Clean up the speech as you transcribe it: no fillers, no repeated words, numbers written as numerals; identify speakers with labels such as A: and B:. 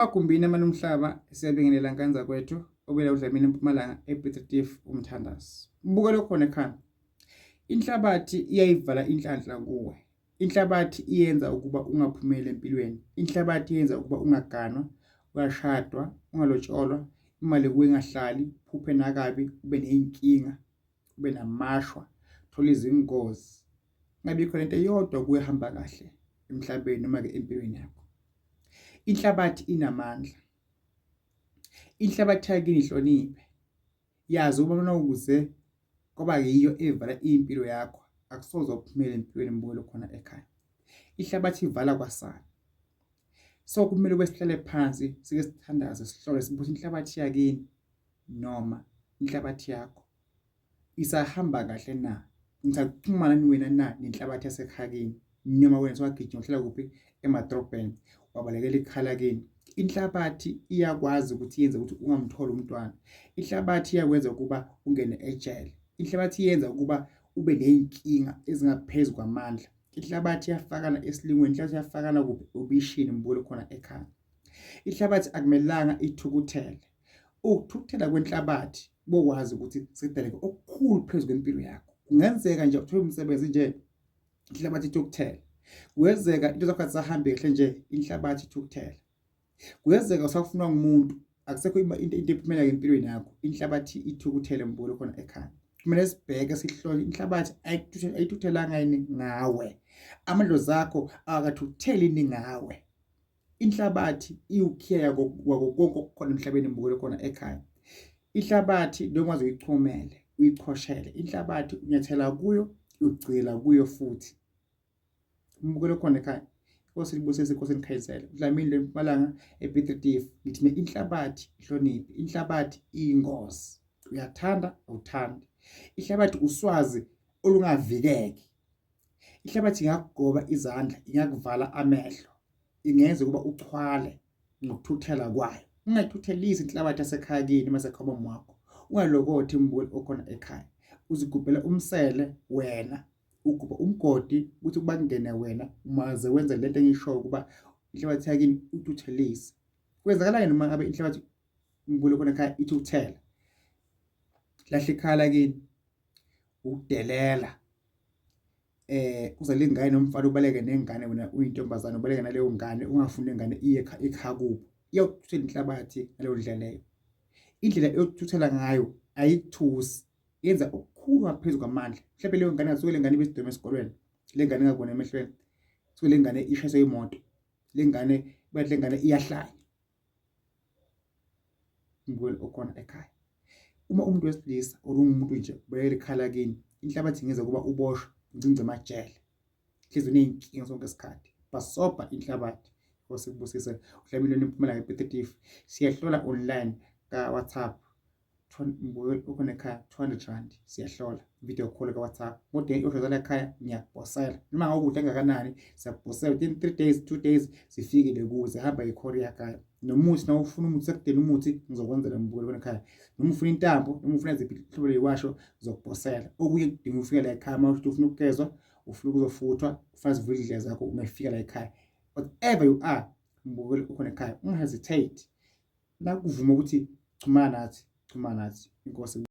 A: Agumbini amanomhlaba siyabingelela nkanza kwethu obela udlamini eMpumalanga ePitretief umthandazo. Mbukelo khona ekhaya. Inhlabathi iyayivala inhlanhla kuwe. Inhlabathi iyenza ukuba ungaphumeli empilweni. Inhlabathi iyenza ukuba ungaganwa, ungashadwa, ungalotsholwa, imali kuwe ingahlali, phuphe nakabi, ube nenkinga, ube namashwa, thola izingozi. Ngabe khona into eyodwa kuwe hamba kahle emhlabeni noma ke empilweni yakho. Inhlabathi inamandla. Inhlabathi yakini ihloniphe. Yazi ukuba mina ukuze ngoba yiyo evala impilo yakho akusoze uphumele empilweni mbukelo khona ekhaya. Inhlabathi ivala kwasana. So kumele wesihlale phansi sike sithandaze sihlole sibuthi inhlabathi yakini noma inhlabathi yakho isahamba kahle na. Ngisaxhumana niwena na nenhlabathi yasekhakini noma wena sewagijima uhlala kuphi emadrobheni wabalekela ikhala kini. Inhlabathi iyakwazi ukuthi yenze ukuthi ungamtholi umntwana. Inhlabathi iyakwenza ukuba ungene ejele. Inhlabathi yenza ukuba ube nenkinga ezingaphezulu kwamandla. Inhlabathi iyafakana esilingweni, inhlabathi iyafakana kuphi obishini mbukelo khona ekhaya. Inhlabathi akumelanga ithukuthele. Ukuthukuthela kwenhlabathi bokwazi ukuthi sidaleke okukhulu phezulu kwempilo yakho. Kungenzeka nje uthole umsebenzi nje inhlabathi ithukuthele. Kuyenzeka into zakho azisahambi kahle nje inhlabathi ithukuthele. Kuyenzeka usafunwa ngumuntu akusekho into ephumela empilweni yakho inhlabathi ithukuthele mbukelo khona ekhaya. Kumele sibheke sihlole inhlabathi ayithuthelanga yini ngawe. Amandlozi akho akathukutheli yini ngawe. Inhlabathi iwukhiya yako konke okukhona emhlabeni mbukelo khona ekhaya. Inhlabathi njengoba uyichumele uyiqhoshele. Inhlabathi unyathela kuyo ugcila kuyo futhi. Mbukelo khona ekhaya. Inkosi libusise inkosi enikhayizela. Udlamini leMpumalanga ePitretief ngithi inhlabathi ihloniphe. Inhlabathi iyingozi. Uyathanda awuthandi. Inhlabathi uswazi olungavikeki. Inhlabathi ingakugoba izandla, ingakuvala amehlo. Ingenza ukuba uchwale ngokuthuthela kwayo. Ungathuthelisi inhlabathi yasekhaya kini masekhobomo wakho. Ungalokothi mbukelo okhona ekhaya. Uzigubhela umsele wena. Ukuba umgodi ukuthi kubangene wena umaze wenza lento engisho ukuba inhlabathi yakini uthuthelise. Kwenzakala noma ngabe inhlabathi mbukelo khona ekhaya ithukuthela. Lahla ikhala kini udelela uzale ingane nomfana ubaleke nengane wena uyintombazana ubaleke naleyo ngane ungafuni ingane iye ekhaya kubo. Iyokuthuthela inhlabathi ngaleyo ndlela leyo. Indlela eyokuthuthela ngayo ayikuthusi yenza okukhulu ngaphezulu kwamandla. Mhlawumbe leyo ngane asuke le ngane besidome esikolweni. Le ngane ingabona emehlweni. Suke le ngane ishayise imoto. Le ngane bathi le ngane iyahlanya. Mbukelo okhona ekhaya. Uma umuntu wesilisa umuntu nje ubekela ikhala kini inhlabathi ingeza kuba uboshwe ngcinze amajele. Hlezi uneyinkinga sonke isikhathi. Basobha inhlabathi. Inkosi kubusise udlamini leMpumalanga ePitretief. Siyahlola online ka WhatsApp. Mbukelo okhona ekhaya 200 rand siyahlola video call ka WhatsApp. Kodwa iyohlala ekhaya ngiyakubhosela. Noma ngawukudla engakanani siyakubhosela within 3 days 2 days sifikile kuze hamba icourier ekhaya. Nomuthi na ufuna umuthi sekudeni umuthi ngizokwenzela mbukelo khona ekhaya. Noma ufuna intambo noma ufuna iziphi ihlobo leyiwasho ngizokubhosela. Okunye kudinga ufika la ekhaya mawuthi ufuna ukugezwa ufuna ukuzofuthwa ufuna izivule indlela zakho ungafika la ekhaya. Whatever you are mbukelo khona ekhaya ungahesitate. La kuvuma ukuthi chumana nathi inkosi.